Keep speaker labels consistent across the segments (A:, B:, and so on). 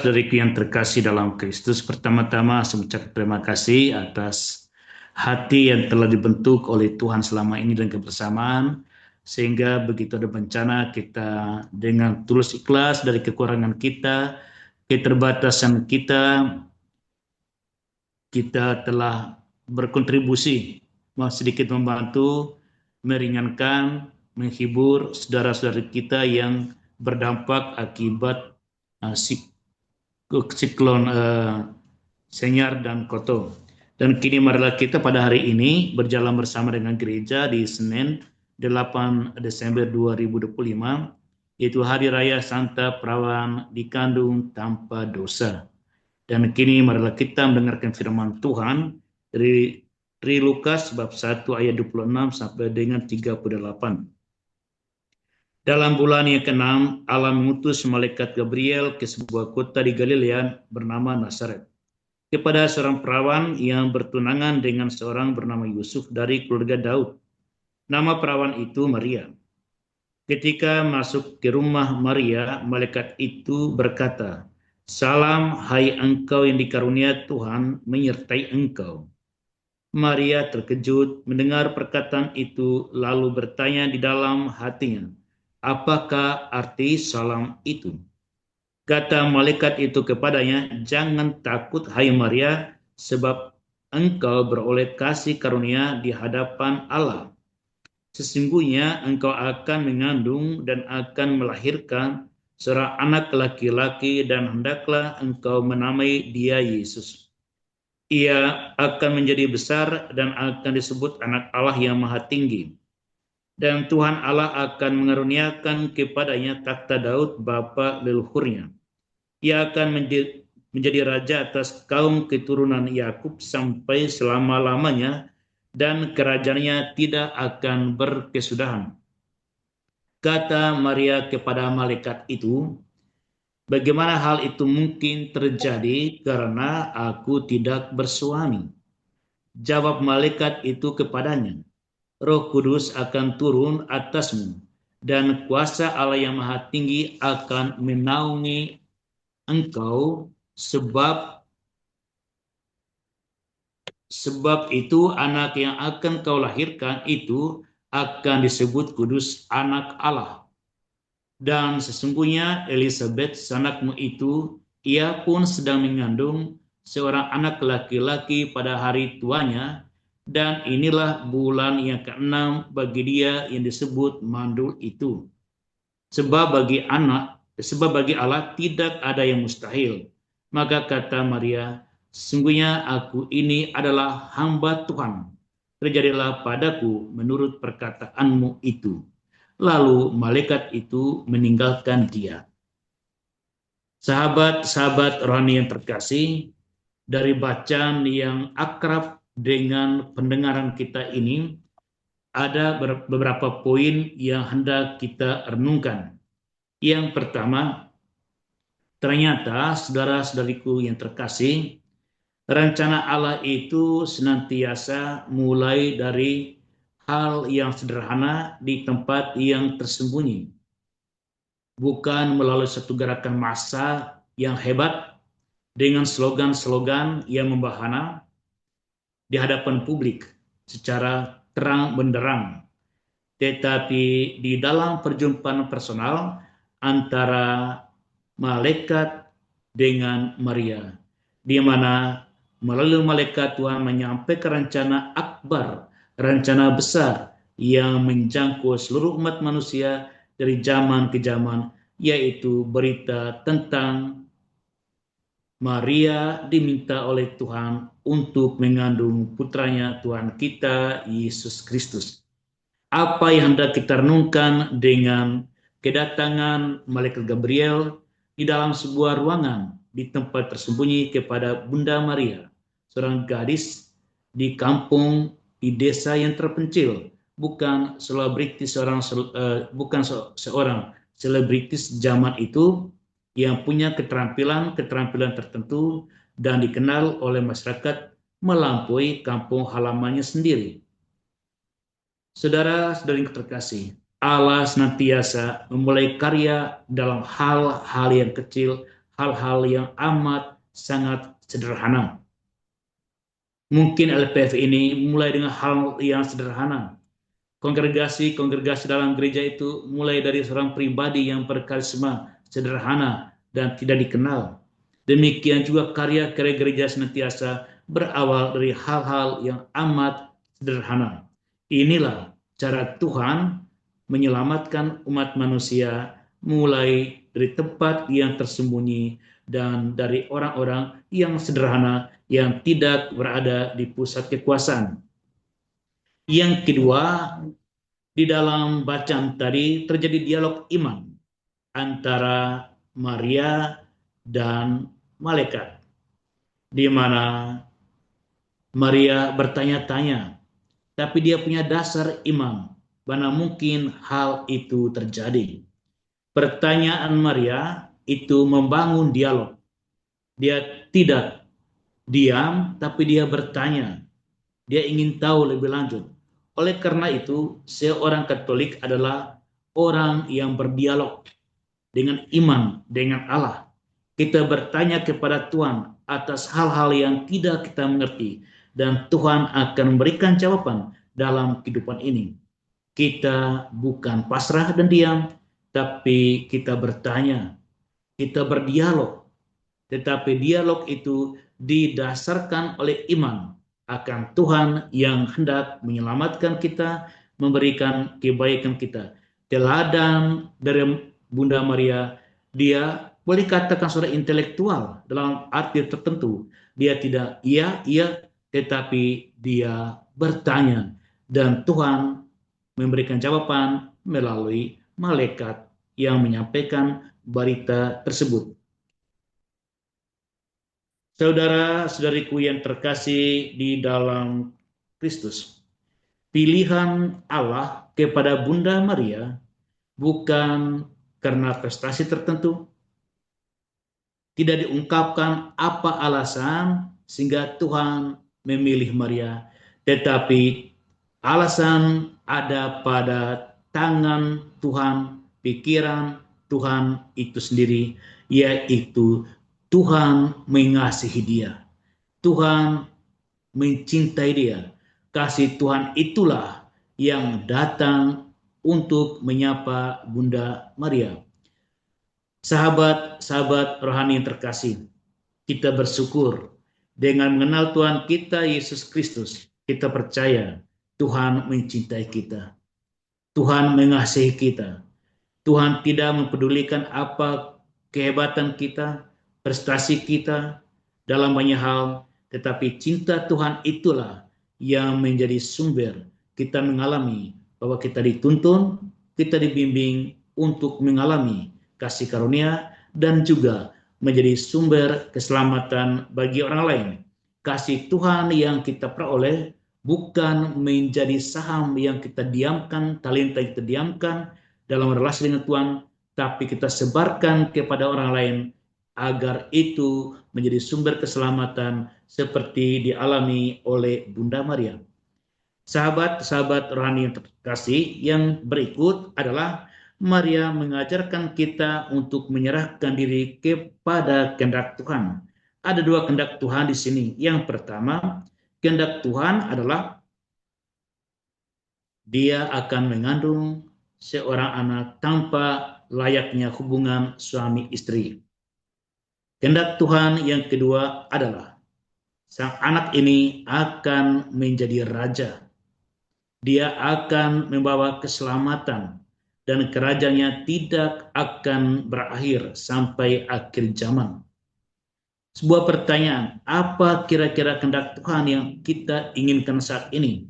A: Saudara-saudariku yang terkasih dalam Kristus, pertama-tama saya mengucapkan terima kasih atas hati yang telah dibentuk oleh Tuhan selama ini dan kebersamaan, sehingga begitu ada bencana kita dengan tulus ikhlas dari kekurangan kita, keterbatasan kita telah berkontribusi sedikit membantu, meringankan, menghibur saudara-saudari kita yang berdampak akibat siklon Senyar dan Koto. Dan kini marilah kita pada hari ini berjalan bersama dengan gereja di Senin 8 Desember 2025, yaitu Hari Raya Santa Perawan Dikandung Tanpa Dosa. Dan kini marilah kita mendengarkan firman Tuhan dari Lukas bab 1 ayat 26 sampai dengan 38. Dalam bulan yang ke-6, Allah mengutus malaikat Gabriel ke sebuah kota di Galilea bernama Nazaret, kepada seorang perawan yang bertunangan dengan seorang bernama Yusuf dari keluarga Daud. Nama perawan itu Maria. Ketika masuk ke rumah Maria, malaikat itu berkata, "Salam, hai engkau yang dikarunia Tuhan menyertai engkau." Maria terkejut mendengar perkataan itu, lalu bertanya di dalam hatinya, "Apakah arti salam itu?" Kata malaikat itu kepadanya, "Jangan takut, hai Maria, sebab engkau beroleh kasih karunia di hadapan Allah. Sesungguhnya engkau akan mengandung dan akan melahirkan seorang anak laki-laki, dan hendaklah engkau menamai dia Yesus. Ia akan menjadi besar dan akan disebut Anak Allah yang Maha Tinggi. Dan Tuhan Allah akan mengaruniakan kepadanya takhta Daud bapa leluhurnya. Ia akan menjadi raja atas kaum keturunan Yakub sampai selama-lamanya, dan kerajaannya tidak akan berkesudahan." Kata Maria kepada malaikat itu, "Bagaimana hal itu mungkin terjadi karena aku tidak bersuami?" Jawab malaikat itu kepadanya, "Roh Kudus akan turun atasmu, dan kuasa Allah yang Maha Tinggi akan menaungi engkau, sebab itu anak yang akan kau lahirkan itu akan disebut kudus, Anak Allah. Dan sesungguhnya Elisabet sanakmu itu, ia pun sedang mengandung seorang anak laki-laki pada hari tuanya, dan inilah bulan yang ke-6 bagi dia yang disebut mandul itu. Sebab bagi Allah tidak ada yang mustahil." Maka kata Maria, "Sesungguhnya aku ini adalah hamba Tuhan. Terjadilah padaku menurut perkataanmu itu." Lalu malaikat itu meninggalkan dia. Sahabat-sahabat rohani yang terkasih, dari bacaan yang akrab dengan pendengaran kita ini, ada beberapa poin yang hendak kita renungkan. Yang pertama, ternyata saudara-saudariku yang terkasih, rencana Allah itu senantiasa mulai dari hal yang sederhana di tempat yang tersembunyi. Bukan melalui satu gerakan massa yang hebat dengan slogan-slogan yang membahana di hadapan publik secara terang benderang, tetapi di dalam perjumpaan personal antara malaikat dengan Maria, di mana melalui malaikat Tuhan menyampaikan rencana akbar, rencana besar yang menjangkau seluruh umat manusia dari zaman ke zaman, yaitu berita tentang Maria diminta oleh Tuhan untuk mengandung putranya Tuhan kita Yesus Kristus. Apa yang hendak kita renungkan dengan kedatangan malaikat Gabriel di dalam sebuah ruangan di tempat tersembunyi kepada Bunda Maria, seorang gadis di kampung, di desa yang terpencil, bukan seorang selebritis zaman itu yang punya keterampilan tertentu dan dikenal oleh masyarakat melampaui kampung halamannya sendiri. Saudara-saudari yang terkasih, Allah senantiasa memulai karya dalam hal-hal yang kecil, hal-hal yang amat sangat sederhana. Mungkin LPF ini mulai dengan hal yang sederhana. Kongregasi dalam gereja itu mulai dari seorang pribadi yang berkarisma, sederhana, dan tidak dikenal. Demikian juga karya-karya gereja senantiasa berawal dari hal-hal yang amat sederhana. Inilah cara Tuhan menyelamatkan umat manusia mulai dari tempat yang tersembunyi dan dari orang-orang yang sederhana yang tidak berada di pusat kekuasaan. Yang kedua, di dalam bacaan tadi terjadi dialog iman antara Maria dan malaikat, di mana Maria bertanya-tanya, tapi dia punya dasar iman, mana mungkin hal itu terjadi. Pertanyaan Maria itu membangun dialog. Dia tidak diam, tapi dia bertanya. Dia ingin tahu lebih lanjut. Oleh karena itu, seorang Katolik adalah orang yang berdialog dengan iman, dengan Allah. Kita bertanya kepada Tuhan atas hal-hal yang tidak kita mengerti, dan Tuhan akan memberikan jawaban dalam kehidupan ini. Kita bukan pasrah dan diam, tapi kita bertanya, kita berdialog. Tetapi dialog itu didasarkan oleh iman akan Tuhan yang hendak menyelamatkan kita, memberikan kebaikan kita. Teladan dari Bunda Maria, dia boleh katakan seorang intelektual dalam arti tertentu. Dia tidak iya, tetapi dia bertanya. Dan Tuhan memberikan jawaban melalui malaikat yang menyampaikan berita tersebut. Saudara-saudariku yang terkasih di dalam Kristus, pilihan Allah kepada Bunda Maria bukan karena prestasi tertentu, tidak diungkapkan apa alasan sehingga Tuhan memilih Maria, tetapi alasan ada pada tangan Tuhan, pikiran Tuhan itu sendiri, yaitu Tuhan mengasihi dia. Tuhan mencintai dia. Kasih Tuhan itulah yang datang untuk menyapa Bunda Maria. Sahabat-sahabat rohani yang terkasih, kita bersyukur dengan mengenal Tuhan kita Yesus Kristus. Kita percaya Tuhan mencintai kita. Tuhan mengasihi kita. Tuhan tidak mempedulikan apa kehebatan kita, prestasi kita dalam banyak hal, tetapi cinta Tuhan itulah yang menjadi sumber kita mengalami bahwa kita dituntun, kita dibimbing untuk mengalami kasih karunia dan juga menjadi sumber keselamatan bagi orang lain. Kasih Tuhan yang kita peroleh bukan menjadi saham yang kita diamkan, talenta yang kita diamkan dalam relasi dengan Tuhan, tapi kita sebarkan kepada orang lain agar itu menjadi sumber keselamatan seperti dialami oleh Bunda Maria. Sahabat-sahabat rohani yang terkasih, yang berikut adalah Maria mengajarkan kita untuk menyerahkan diri kepada kehendak Tuhan. Ada dua kehendak Tuhan di sini. Yang pertama, kehendak Tuhan adalah dia akan mengandung seorang anak tanpa layaknya hubungan suami istri. Kehendak Tuhan yang kedua adalah sang anak ini akan menjadi raja. Dia akan membawa keselamatan dan kerajaannya tidak akan berakhir sampai akhir zaman. Sebuah pertanyaan, apa kira-kira kehendak Tuhan yang kita inginkan saat ini?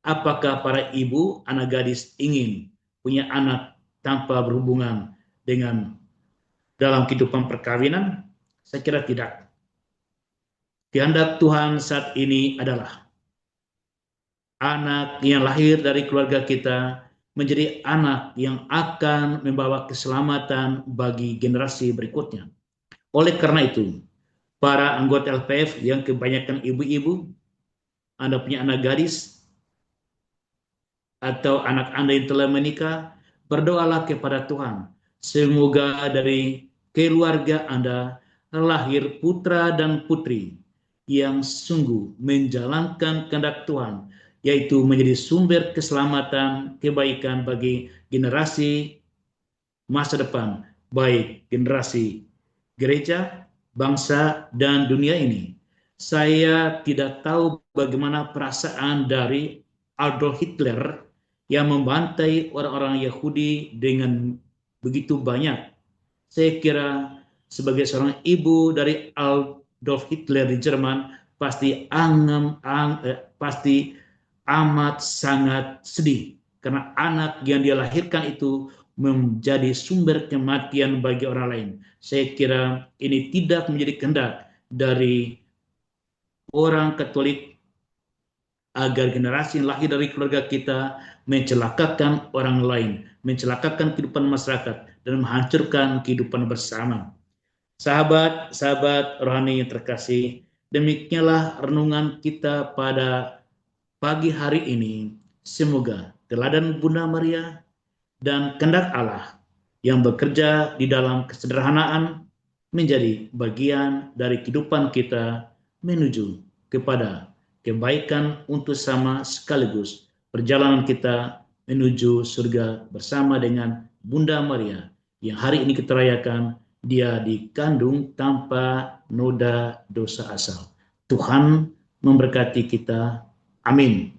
A: Apakah para ibu, anak gadis ingin punya anak tanpa berhubungan dengan dalam kehidupan perkawinan? Saya kira tidak. Kehendak Tuhan saat ini adalah anak yang lahir dari keluarga kita menjadi anak yang akan membawa keselamatan bagi generasi berikutnya. Oleh karena itu, para anggota LPF yang kebanyakan ibu-ibu, Anda punya anak gadis, atau anak Anda yang telah menikah, berdoalah kepada Tuhan. Semoga dari keluarga Anda lahir putra dan putri yang sungguh menjalankan kehendak Tuhan, yaitu menjadi sumber keselamatan, kebaikan bagi generasi masa depan, baik generasi gereja, bangsa, dan dunia ini. Saya tidak tahu bagaimana perasaan dari Adolf Hitler yang membantai orang-orang Yahudi dengan begitu banyak. Saya kira sebagai seorang ibu dari Adolf Hitler di Jerman pasti amat sangat sedih karena anak yang dia lahirkan itu menjadi sumber kematian bagi orang lain. Saya kira ini tidak menjadi kehendak dari orang Katolik agar generasi yang lahir dari keluarga kita mencelakakan orang lain, mencelakakan kehidupan masyarakat, dan menghancurkan kehidupan bersama. Sahabat-sahabat rohani yang terkasih, demikianlah renungan kita pada pagi hari ini. Semoga teladan Bunda Maria dan kehendak Allah yang bekerja di dalam kesederhanaan menjadi bagian dari kehidupan kita menuju kepada kebaikan untuk sama sekaligus perjalanan kita menuju surga bersama dengan Bunda Maria yang hari ini kita rayakan. Dia dikandung tanpa noda dosa asal. Tuhan memberkati kita. Amin.